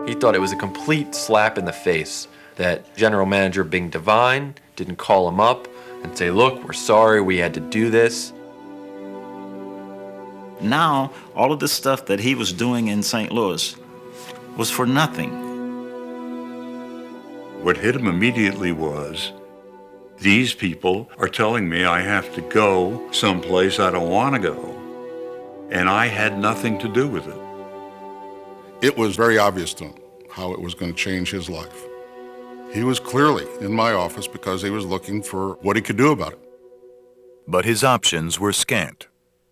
He thought it was a complete slap in the face that General Manager Bing Devine didn't call him up and say, look, we're sorry we had to do this. Now, all of this stuff that he was doing in St. Louis was for nothing. What hit him immediately was, these people are telling me I have to go someplace I don't want to go, and I had nothing to do with it. It was very obvious to him how it was going to change his life. He was clearly in my office because he was looking for what he could do about it. But his options were scant.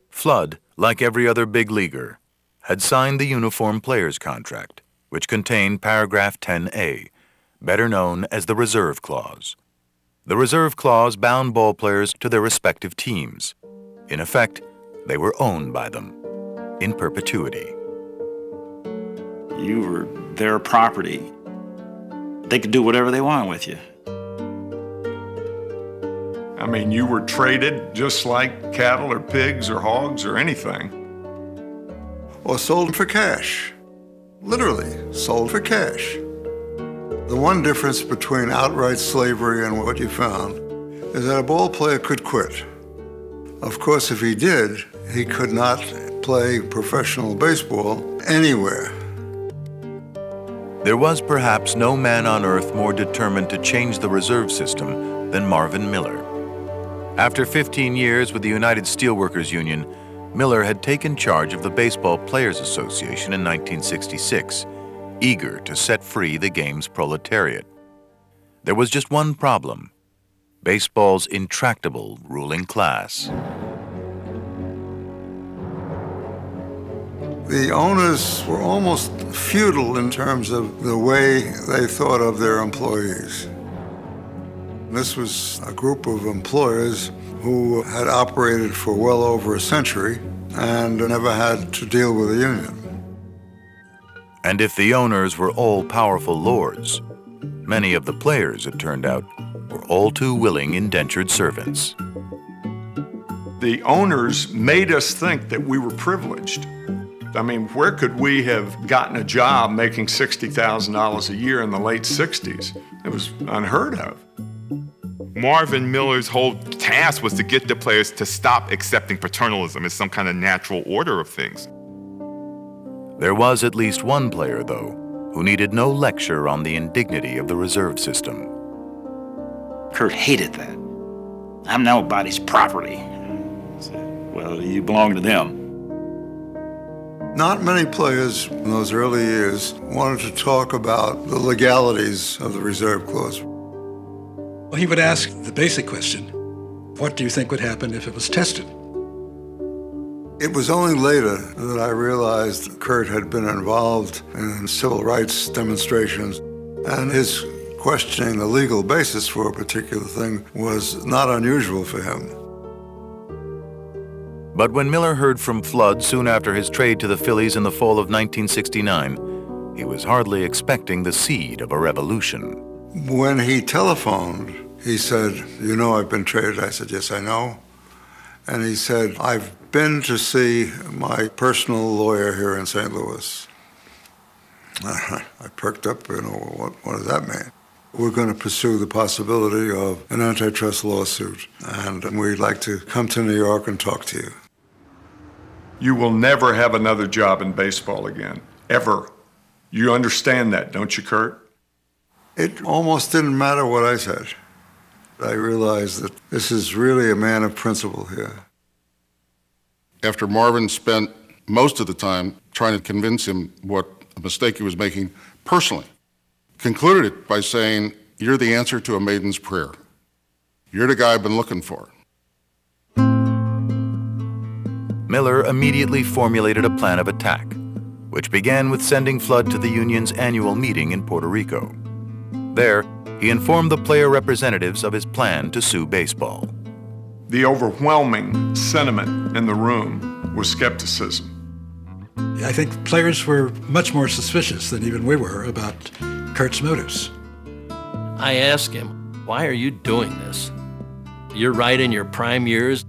Flood, like every other big leaguer, had signed the uniform players contract, which contained paragraph 10A, better known as the reserve clause. The reserve clause bound ball players to their respective teams. In effect, they were owned by them, in perpetuity. You were their property. They could do whatever they want with you. I mean, you were traded just like cattle or pigs or hogs or anything. Or sold for cash. Literally, sold for cash. The one difference between outright slavery and what you found is that a ball player could quit. Of course, if he did, he could not play professional baseball anywhere. There was perhaps no man on earth more determined to change the reserve system than Marvin Miller. After 15 years with the United Steelworkers Union, Miller had taken charge of the Baseball Players Association in 1966, eager to set free the game's proletariat. There was just one problem: baseball's intractable ruling class. The owners were almost feudal in terms of the way they thought of their employees. This was a group of employers who had operated for well over a century and never had to deal with a union. And if the owners were all-powerful lords, many of the players, it turned out, were all too willing indentured servants. The owners made us think that we were privileged. I mean, where could we have gotten a job making $60,000 a year in the late 60s? It was unheard of. Marvin Miller's whole task was to get the players to stop accepting paternalism as some kind of natural order of things. There was at least one player, though, who needed no lecture on the indignity of the reserve system. Curt hated that. I'm nobody's property. I said, well, you belong to them. Not many players in those early years wanted to talk about the legalities of the reserve clause. Well, he would ask the basic question, what do you think would happen if it was tested? It was only later that I realized Curt had been involved in civil rights demonstrations, and his questioning the legal basis for a particular thing was not unusual for him. But when Miller heard from Flood soon after his trade to the Phillies in the fall of 1969, he was hardly expecting the seed of a revolution. When he telephoned, he said, you know I've been traded. I said, yes, I know. And he said, I've been to see my personal lawyer here in St. Louis. I perked up, you know, what does that mean? We're going to pursue the possibility of an antitrust lawsuit, and we'd like to come to New York and talk to you. You will never have another job in baseball again, ever. You understand that, don't you, Curt? It almost didn't matter what I said. I realized that this is really a man of principle here. After Marvin spent most of the time trying to convince him what a mistake he was making personally, concluded it by saying, you're the answer to a maiden's prayer. You're the guy I've been looking for. Miller immediately formulated a plan of attack, which began with sending Flood to the union's annual meeting in Puerto Rico. There, he informed the player representatives of his plan to sue baseball. The overwhelming sentiment in the room was skepticism. I think players were much more suspicious than even we were about Curt's motives. I asked him, why are you doing this? You're right in your prime years.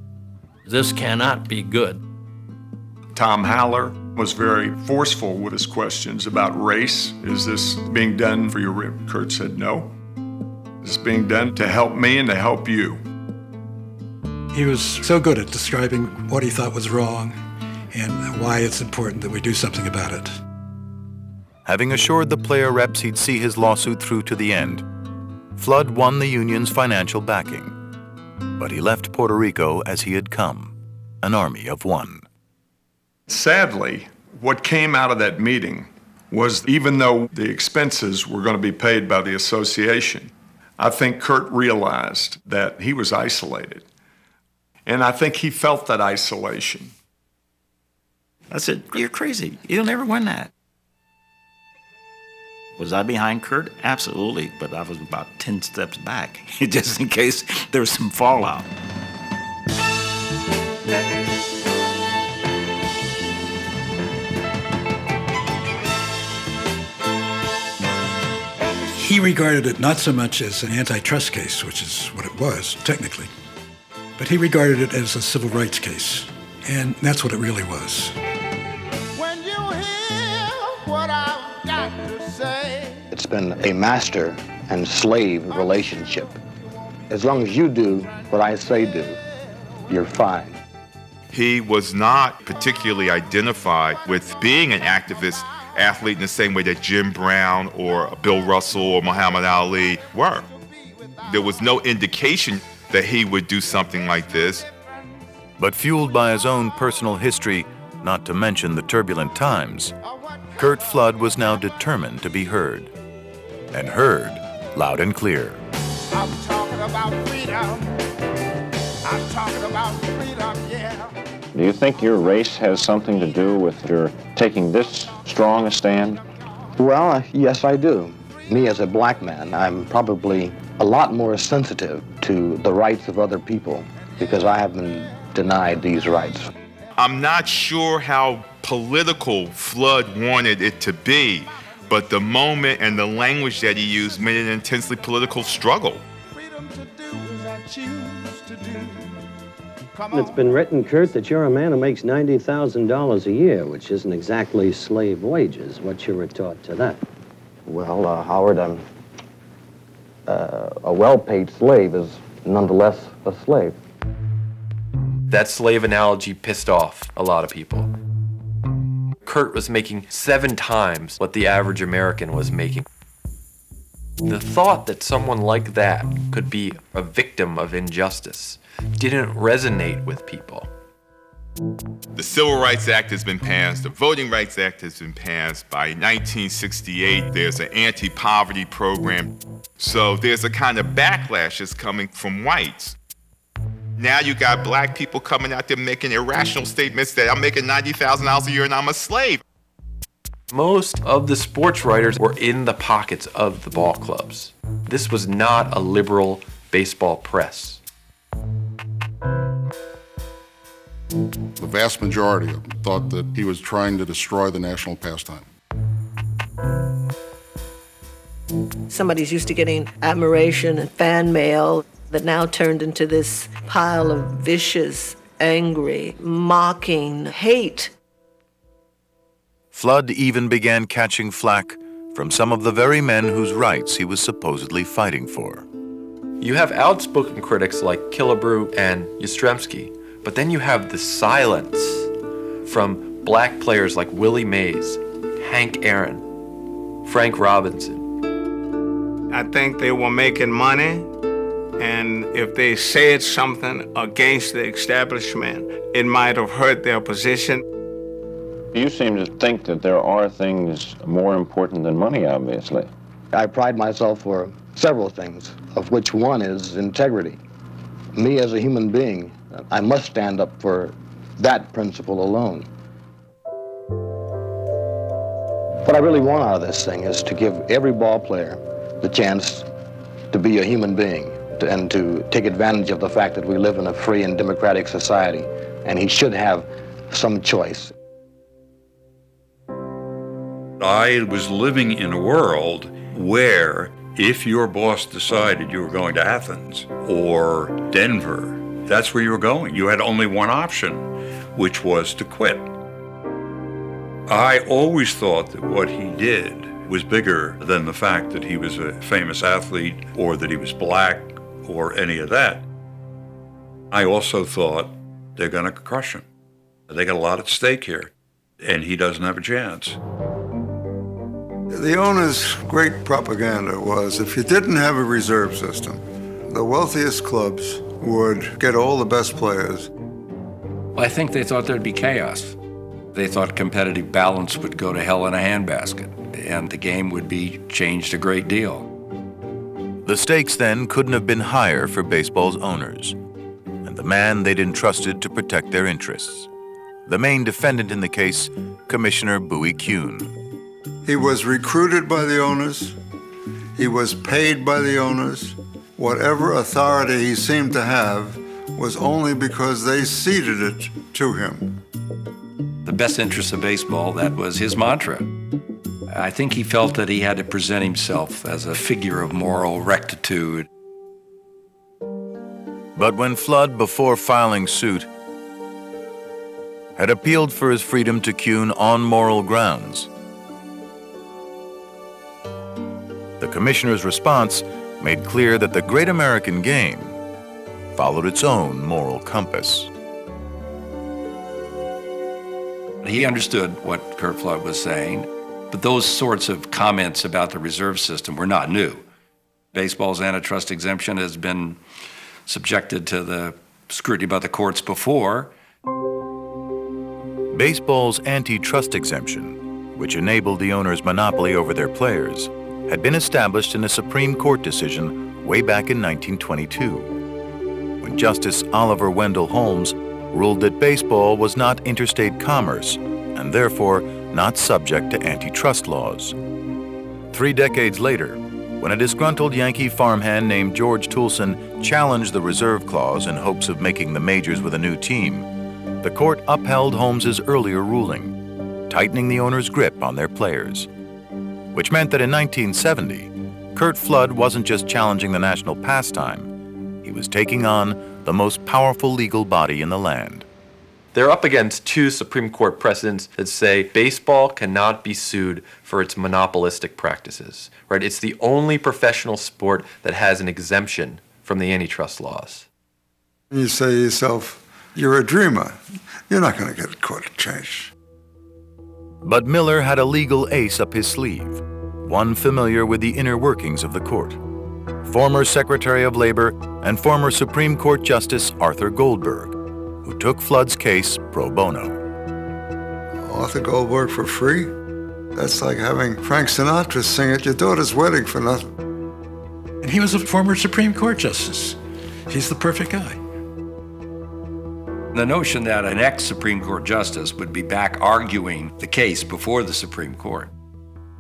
This cannot be good. Tom Haller, Was very forceful with his questions about race. Is this being done for your rib? Curt said no. It's being done to help me and to help you. He was so good at describing what he thought was wrong and why it's important that we do something about it. Having assured the player reps he'd see his lawsuit through to the end, Flood won the union's financial backing. But he left Puerto Rico as he had come, an army of one. Sadly, what came out of that meeting was, even though the expenses were going to be paid by the association, I think Curt realized that he was isolated. And I think he felt that isolation. I said, "You're crazy. You'll never win that." Was I behind Curt? Absolutely, but I was about 10 steps back, just in case there was some fallout. He regarded it not so much as an antitrust case, which is what it was, technically, but he regarded it as a civil rights case, and that's what it really was. When you hear what I've got to say. It's been a master and slave relationship. As long as you do what I say do, you're fine. He was not particularly identified with being an activist athlete in the same way that Jim Brown or Bill Russell or Muhammad Ali were. There was no indication that he would do something like this. But fueled by his own personal history, not to mention the turbulent times, Curt Flood was now determined to be heard. And heard loud and clear. I'm talking about freedom. I'm talking about freedom, yeah. Do you think your race has something to do with your taking this strong a stand? Well, yes, I do. Me as a black man, I'm probably a lot more sensitive to the rights of other people because I have been denied these rights. I'm not sure how political Flood wanted it to be, but the moment and the language that he used made it an intensely political struggle. Freedom to do as I choose to do. It's been written, Curt, that you're a man who makes $90,000 a year, which isn't exactly slave wages. What's your retort to that? Well, Howard, a well-paid slave is nonetheless a slave. That slave analogy pissed off a lot of people. Curt was making 7 times what the average American was making. The thought that someone like that could be a victim of injustice didn't resonate with people. The Civil Rights Act has been passed, the Voting Rights Act has been passed. By 1968, there's an anti-poverty program. So there's a kind of backlash that's coming from whites. Now you got black people coming out there making irrational statements that I'm making $90,000 a year and I'm a slave. Most of the sports writers were in the pockets of the ball clubs. This was not a liberal baseball press. The vast majority of them thought that he was trying to destroy the national pastime. Somebody's used to getting admiration and fan mail that now turned into this pile of vicious, angry, mocking hate. Flood even began catching flack from some of the very men whose rights he was supposedly fighting for. You have outspoken critics like Killebrew and Yastrzemski, but then you have the silence from black players like Willie Mays, Hank Aaron, Frank Robinson. I think they were making money, and if they said something against the establishment, it might have hurt their position. You seem to think that there are things more important than money, obviously. I pride myself for several things, of which one is integrity. Me as a human being, I must stand up for that principle alone. What I really want out of this thing is to give every ball player the chance to be a human being and to take advantage of the fact that we live in a free and democratic society, and he should have some choice. I was living in a world where if your boss decided you were going to Athens or Denver, that's where you were going. You had only one option, which was to quit. I always thought that what he did was bigger than the fact that he was a famous athlete or that he was black or any of that. I also thought they're going to crush him. They got a lot at stake here, and he doesn't have a chance. The owner's great propaganda was if you didn't have a reserve system, the wealthiest clubs would get all the best players. Well, I think they thought there'd be chaos. They thought competitive balance would go to hell in a handbasket, and the game would be changed a great deal. The stakes then couldn't have been higher for baseball's owners, and the man they'd entrusted to protect their interests. The main defendant in the case, Commissioner Bowie Kuhn. He was recruited by the owners. He was paid by the owners. Whatever authority he seemed to have was only because they ceded it to him. The best interests of baseball, that was his mantra. I think he felt that he had to present himself as a figure of moral rectitude. But when Flood, before filing suit, had appealed for his freedom to Kuhn on moral grounds, the commissioner's response made clear that the great American game followed its own moral compass. He understood what Curt Flood was saying, but those sorts of comments about the reserve system were not new. Baseball's antitrust exemption has been subjected to the scrutiny by the courts before. Baseball's antitrust exemption, which enabled the owners' monopoly over their players, had been established in a Supreme Court decision way back in 1922, when Justice Oliver Wendell Holmes ruled that baseball was not interstate commerce and therefore not subject to antitrust laws. 3 decades later, when a disgruntled Yankee farmhand named George Toulson challenged the reserve clause in hopes of making the majors with a new team, the court upheld Holmes's earlier ruling, tightening the owner's grip on their players, which meant that in 1970, Curt Flood wasn't just challenging the national pastime, he was taking on the most powerful legal body in the land. They're up against 2 Supreme Court precedents that say baseball cannot be sued for its monopolistic practices, right? It's the only professional sport that has an exemption from the antitrust laws. You say to yourself, you're a dreamer. You're not going to get caught a change. But Miller had a legal ace up his sleeve, one familiar with the inner workings of the court. Former Secretary of Labor and former Supreme Court Justice Arthur Goldberg, who took Flood's case pro bono. Arthur Goldberg for free? That's like having Frank Sinatra sing at your daughter's wedding for nothing. And he was a former Supreme Court justice. He's the perfect guy. The notion that an ex-Supreme Court justice would be back arguing the case before the Supreme Court,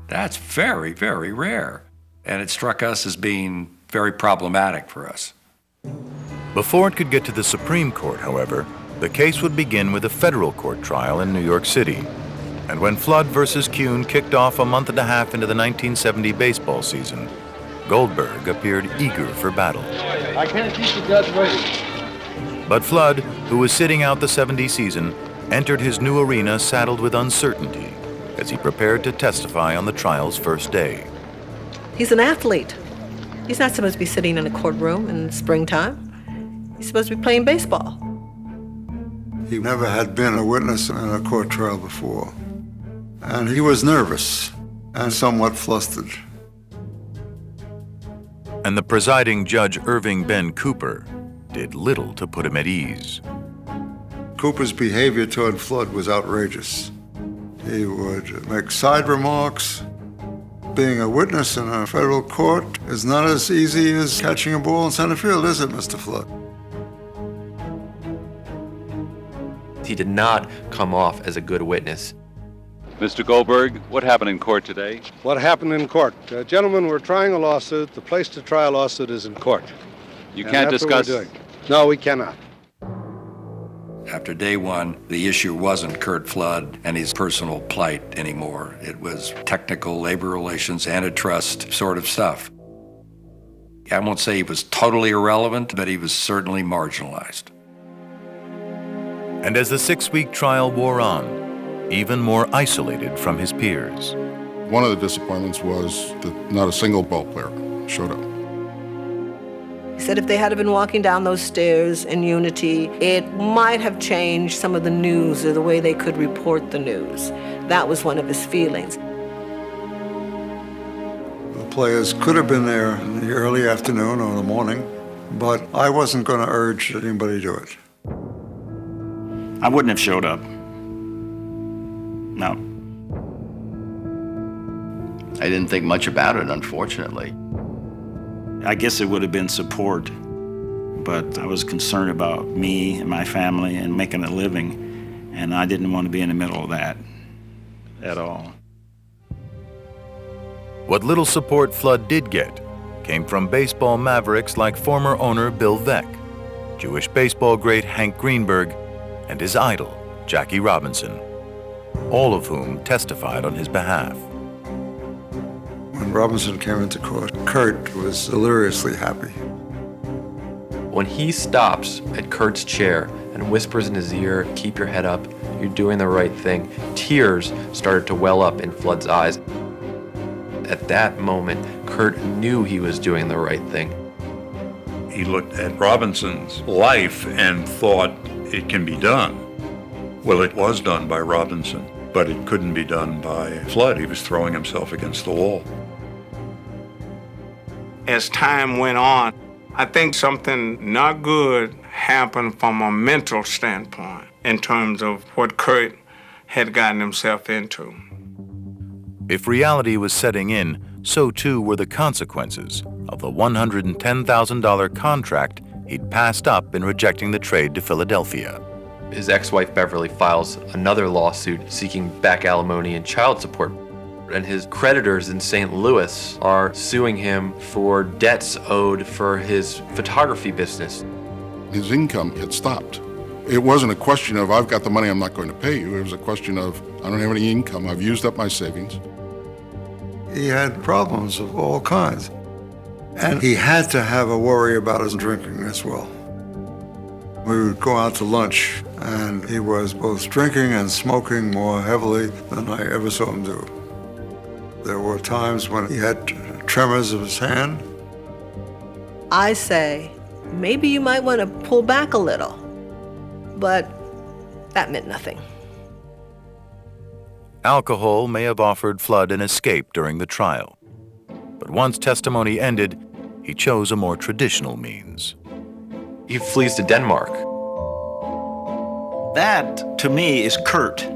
that's very, very rare. And it struck us as being very problematic for us. Before it could get to the Supreme Court, however, the case would begin with a federal court trial in New York City. And when Flood versus Kuhn kicked off a month and a half into the 1970 baseball season, Goldberg appeared eager for battle. I can't keep the judge waiting. But Flood, who was sitting out the 70 season, entered his new arena saddled with uncertainty as he prepared to testify on the trial's first day. He's an athlete. He's not supposed to be sitting in a courtroom in springtime. He's supposed to be playing baseball. He never had been a witness in a court trial before. And he was nervous and somewhat flustered. And the presiding Judge Irving Ben Cooper did little to put him at ease. Cooper's behavior toward Flood was outrageous. He would make side remarks. Being a witness in a federal court is not as easy as catching a ball in center field, is it, Mr. Flood? He did not come off as a good witness. Mr. Goldberg, what happened in court today? What happened in court? Gentlemen, we're trying a lawsuit. The place to try a lawsuit is in court. You can't discuss... No, we cannot. After day one, the issue wasn't Curt Flood and his personal plight anymore. It was technical labor relations, antitrust sort of stuff. I won't say he was totally irrelevant, but he was certainly marginalized. And as the 6-week trial wore on, even more isolated from his peers. One of the disappointments was that not a single ball player showed up. He said if they had been walking down those stairs in unity, it might have changed some of the news or the way they could report the news. That was one of his feelings. The players could have been there in the early afternoon or the morning, but I wasn't going to urge anybody to do it. I wouldn't have showed up. No. I didn't think much about it, unfortunately. I guess it would have been support, but I was concerned about me and my family and making a living, and I didn't want to be in the middle of that at all. What little support Flood did get came from baseball mavericks like former owner Bill Veeck, Jewish baseball great Hank Greenberg, and his idol, Jackie Robinson, all of whom testified on his behalf. When Robinson came into court, Curt was deliriously happy. When he stops at Curt's chair and whispers in his ear, "Keep your head up, you're doing the right thing," tears started to well up in Flood's eyes. At that moment, Curt knew he was doing the right thing. He looked at Robinson's life and thought, it can be done. Well, it was done by Robinson, but it couldn't be done by Flood. He was throwing himself against the wall. As time went on, I think something not good happened from a mental standpoint in terms of what Curt had gotten himself into. If reality was setting in, so too were the consequences of the $110,000 contract he'd passed up in rejecting the trade to Philadelphia. His ex-wife Beverly files another lawsuit seeking back alimony and child support. And his creditors in St. Louis are suing him for debts owed for his photography business. His income had stopped. It wasn't a question of, I've got the money, I'm not going to pay you. It was a question of, I don't have any income, I've used up my savings. He had problems of all kinds. And he had to have a worry about his drinking as well. We would go out to lunch, and he was both drinking and smoking more heavily than I ever saw him do. There were times when he had tremors of his hand. I say, maybe you might want to pull back a little. But that meant nothing. Alcohol may have offered Flood an escape during the trial. But once testimony ended, he chose a more traditional means. He flees to Denmark. That, to me, is Curt.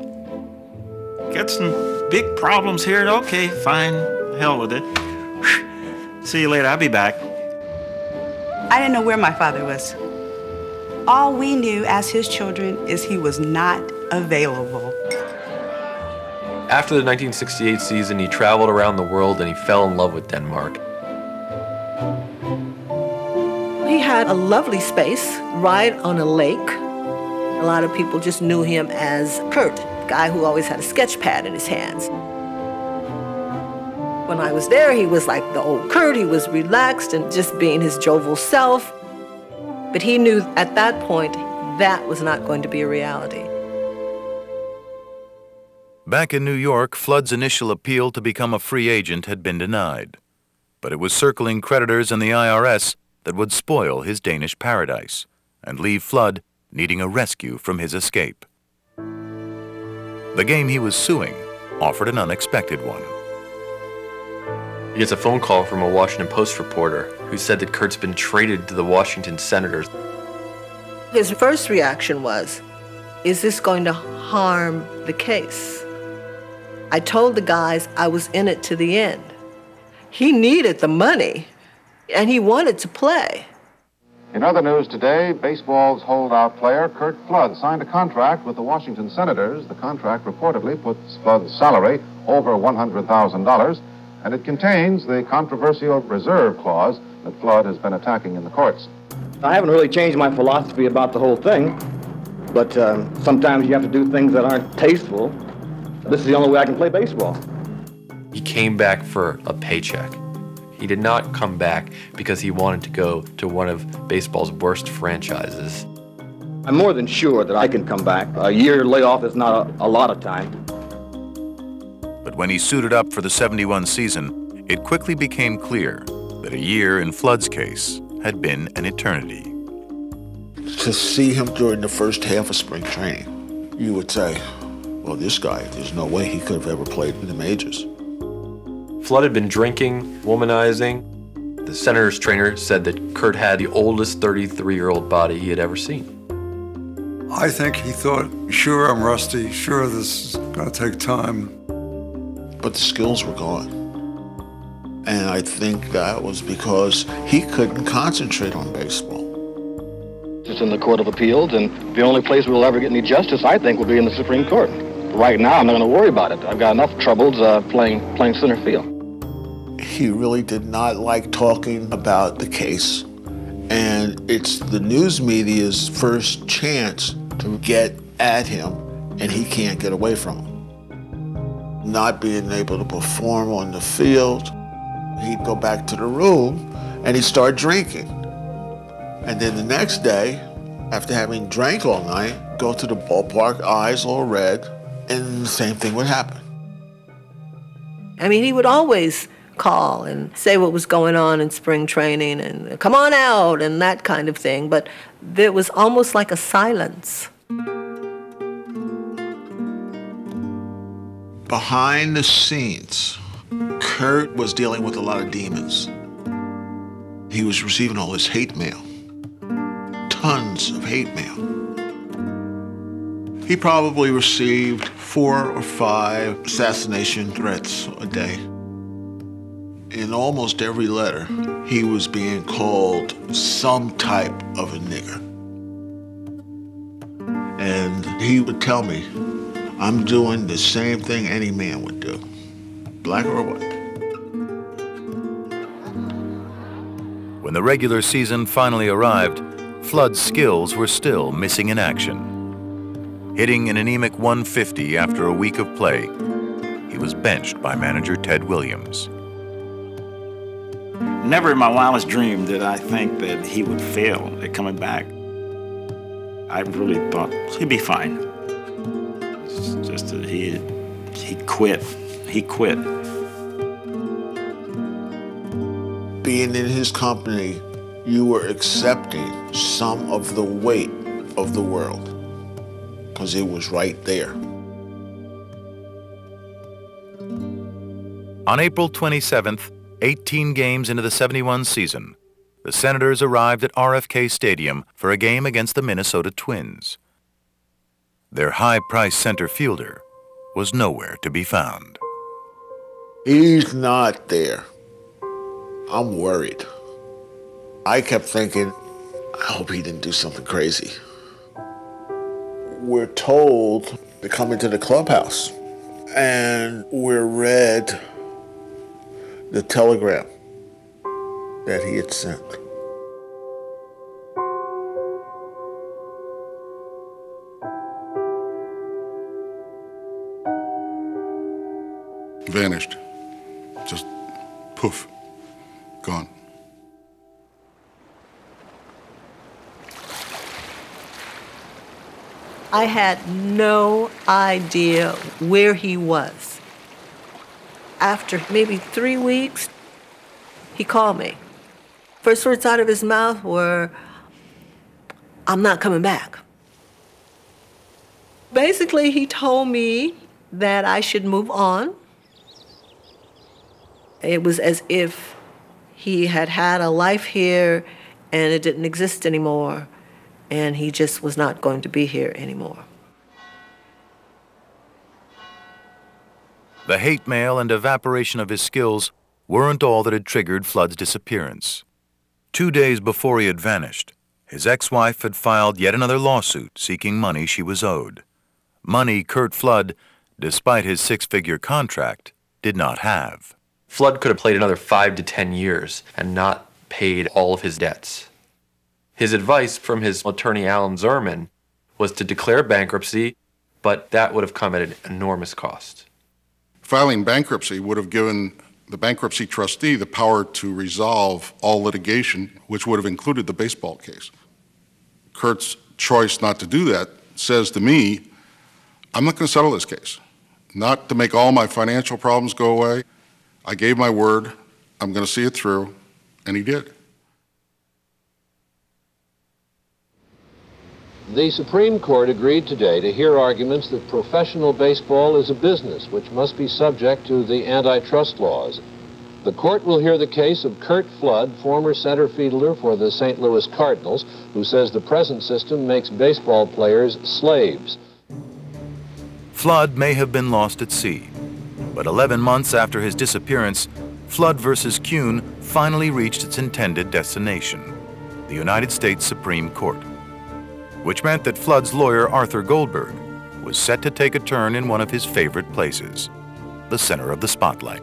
Got some big problems here. Okay, fine. Hell with it. See you later. I'll be back. I didn't know where my father was. All we knew as his children is he was not available. After the 1968 season, he traveled around the world and he fell in love with Denmark. He had a lovely space right on a lake. A lot of people just knew him as Curt, the guy who always had a sketch pad in his hands. When I was there, he was like the old Curt. He was relaxed and just being his jovial self. But he knew at that point that was not going to be a reality. Back in New York, Flood's initial appeal to become a free agent had been denied. But it was circling creditors and the IRS that would spoil his Danish paradise and leave Flood needing a rescue from his escape. The game he was suing offered an unexpected one. He gets a phone call from a Washington Post reporter who said that Curt's been traded to the Washington Senators. His first reaction was, is this going to harm the case? I told the guys I was in it to the end. He needed the money, and he wanted to play. In other news today, baseball's holdout player Curt Flood signed a contract with the Washington Senators. The contract reportedly puts Flood's salary over $100,000, and it contains the controversial reserve clause that Flood has been attacking in the courts. I haven't really changed my philosophy about the whole thing, but sometimes you have to do things that aren't tasteful. This is the only way I can play baseball. He came back for a paycheck. He did not come back because he wanted to go to one of baseball's worst franchises. I'm more than sure that I can come back. A year layoff is not a lot of time. But when he suited up for the '71 season, it quickly became clear that a year in Flood's case had been an eternity. To see him during the first half of spring training, you would say, well, this guy, there's no way he could have ever played in the majors. Flood had been drinking, womanizing. The Senators trainer said that Curt had the oldest 33-year-old body he had ever seen. I think he thought, sure, I'm rusty, sure, this is going to take time. But the skills were gone. And I think that was because he couldn't concentrate on baseball. It's in the Court of Appeals, and the only place we'll ever get any justice, I think, will be in the Supreme Court. Right now, I'm not going to worry about it. I've got enough troubles playing center field. He really did not like talking about the case, and it's the news media's first chance to get at him, and he can't get away from him. Not being able to perform on the field, he'd go back to the room, and he'd start drinking. And then the next day, after having drank all night, go to the ballpark, eyes all red, and the same thing would happen. I mean, he would always call and say what was going on in spring training and come on out and that kind of thing, but there was almost like a silence. Behind the scenes, Curt was dealing with a lot of demons. He was receiving all this hate mail. Tons of hate mail. He probably received 4 or 5 assassination threats a day. In almost every letter, he was being called some type of a nigger. And he would tell me, I'm doing the same thing any man would do, black or white. When the regular season finally arrived, Flood's skills were still missing in action. Hitting an anemic 150 after a week of play, he was benched by manager Ted Williams. Never in my wildest dream did I think that he would fail at coming back. I really thought he'd be fine. It's just that he quit. He quit. Being in his company, you were accepting some of the weight of the world because it was right there. On April 27th, 18 games into the '71 season, the Senators arrived at RFK Stadium for a game against the Minnesota Twins. Their high-priced center fielder was nowhere to be found. He's not there. I'm worried. I kept thinking, I hope he didn't do something crazy. We're told to come into the clubhouse, and we're read the telegram that he had sent. Vanished. Just poof. Gone. I had no idea where he was. After maybe 3 weeks, he called me. First words out of his mouth were, "I'm not coming back." Basically, he told me that I should move on. It was as if he had had a life here and it didn't exist anymore, and he just was not going to be here anymore. The hate mail and evaporation of his skills weren't all that had triggered Flood's disappearance. 2 days before he had vanished, his ex-wife had filed yet another lawsuit seeking money she was owed. Money Curt Flood, despite his 6-figure contract, did not have. Flood could have played another 5 to 10 years and not paid all of his debts. His advice from his attorney, Alan Zerman, was to declare bankruptcy, but that would have come at an enormous cost. Filing bankruptcy would have given the bankruptcy trustee the power to resolve all litigation, which would have included the baseball case. Curt's choice not to do that says to me, I'm not going to settle this case. Not to make all my financial problems go away. I gave my word, I'm going to see it through, and he did. The Supreme Court agreed today to hear arguments that professional baseball is a business which must be subject to the antitrust laws. The court will hear the case of Curt Flood, former center fielder for the St. Louis Cardinals, who says the present system makes baseball players slaves. Flood may have been lost at sea, but 11 months after his disappearance, Flood versus Kuhn finally reached its intended destination, the United States Supreme Court, which meant that Flood's lawyer, Arthur Goldberg, was set to take a turn in one of his favorite places, the center of the spotlight.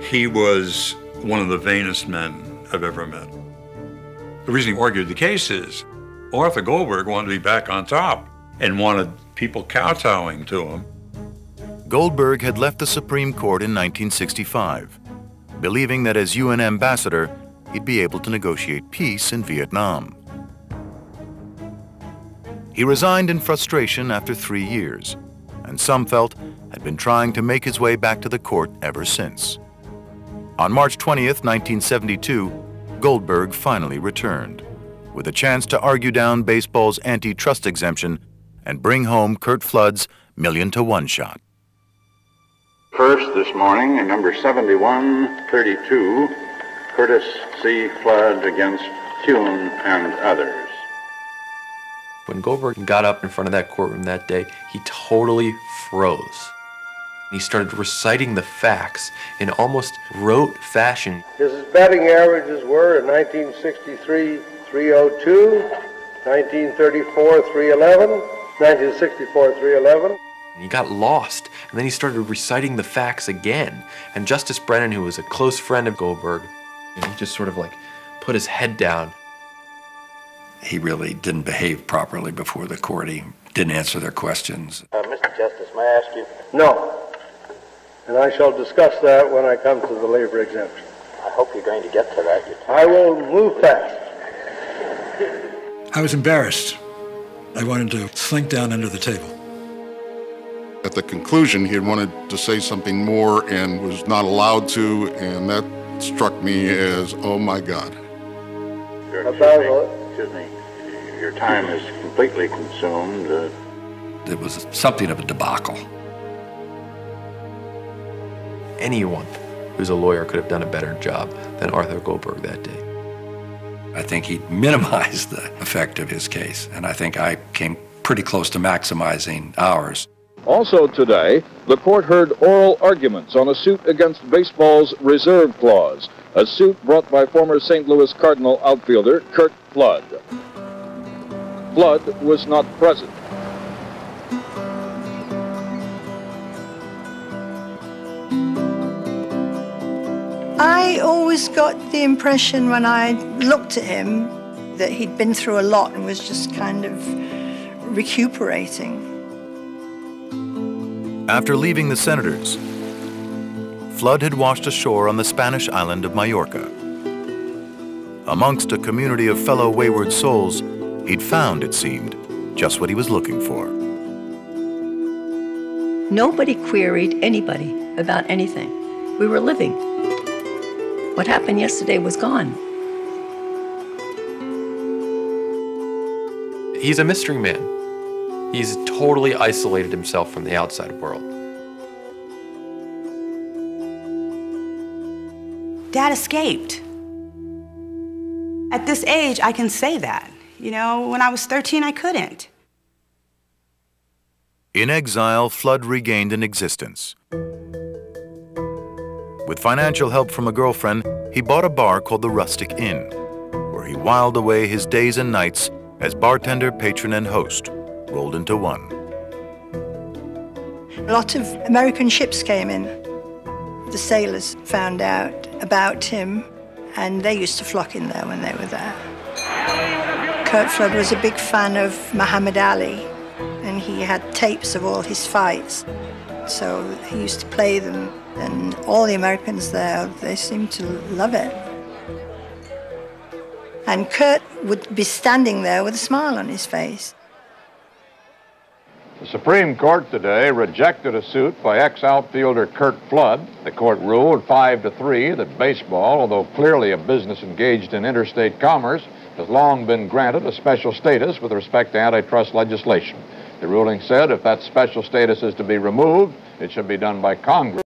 He was one of the vainest men I've ever met. The reason he argued the case is Arthur Goldberg wanted to be back on top and wanted people kowtowing to him. Goldberg had left the Supreme Court in 1965, believing that as UN ambassador, he'd be able to negotiate peace in Vietnam. He resigned in frustration after 3 years, and some felt had been trying to make his way back to the court ever since. On March 20th, 1972, Goldberg finally returned, with a chance to argue down baseball's antitrust exemption and bring home Curt Flood's 1,000,000-to-1 shot. First this morning, number 7132, Curtis C. Flood against Kuhn and others. When Goldberg got up in front of that courtroom that day, he totally froze. He started reciting the facts in almost rote fashion. His batting averages were in 1963, 302, 1934, 311, 1964, 311. He got lost, and then he started reciting the facts again. And Justice Brennan, who was a close friend of Goldberg, he just sort of like put his head down. He really didn't behave properly before the court. He didn't answer their questions. Mr. Justice, may I ask you? No. And I shall discuss that when I come to the labor exemption. I hope you're going to get to that. I will move fast. I was embarrassed. I wanted to slink down under the table. At the conclusion, he had wanted to say something more and was not allowed to, and that struck me as, oh my God. Excuse me, your time is completely consumed. It was something of a debacle. Anyone who's a lawyer could have done a better job than Arthur Goldberg that day. I think he minimized the effect of his case, and I think I came pretty close to maximizing ours. Also today, the court heard oral arguments on a suit against baseball's reserve clause, a suit brought by former St. Louis Cardinal outfielder Curt Flood. Flood was not present. I always got the impression when I looked at him that he'd been through a lot and was just kind of recuperating. After leaving the Senators, Flood had washed ashore on the Spanish island of Majorca. Amongst a community of fellow wayward souls, he'd found, it seemed, just what he was looking for. Nobody queried anybody about anything. We were living. What happened yesterday was gone. He's a mystery man. He's totally isolated himself from the outside world. Dad escaped. At this age, I can say that. You know, when I was 13, I couldn't. In exile, Flood regained an existence. With financial help from a girlfriend, he bought a bar called the Rustic Inn, where he whiled away his days and nights as bartender, patron, and host rolled into one. A lot of American ships came in. The sailors found out about him, and they used to flock in there when they were there. Curt Flood was a big fan of Muhammad Ali, and he had tapes of all his fights. So he used to play them, and all the Americans there, they seemed to love it. And Curt would be standing there with a smile on his face. The Supreme Court today rejected a suit by ex-outfielder Curt Flood. The court ruled 5-3 that baseball, although clearly a business engaged in interstate commerce, has long been granted a special status with respect to antitrust legislation. The ruling said if that special status is to be removed, it should be done by Congress.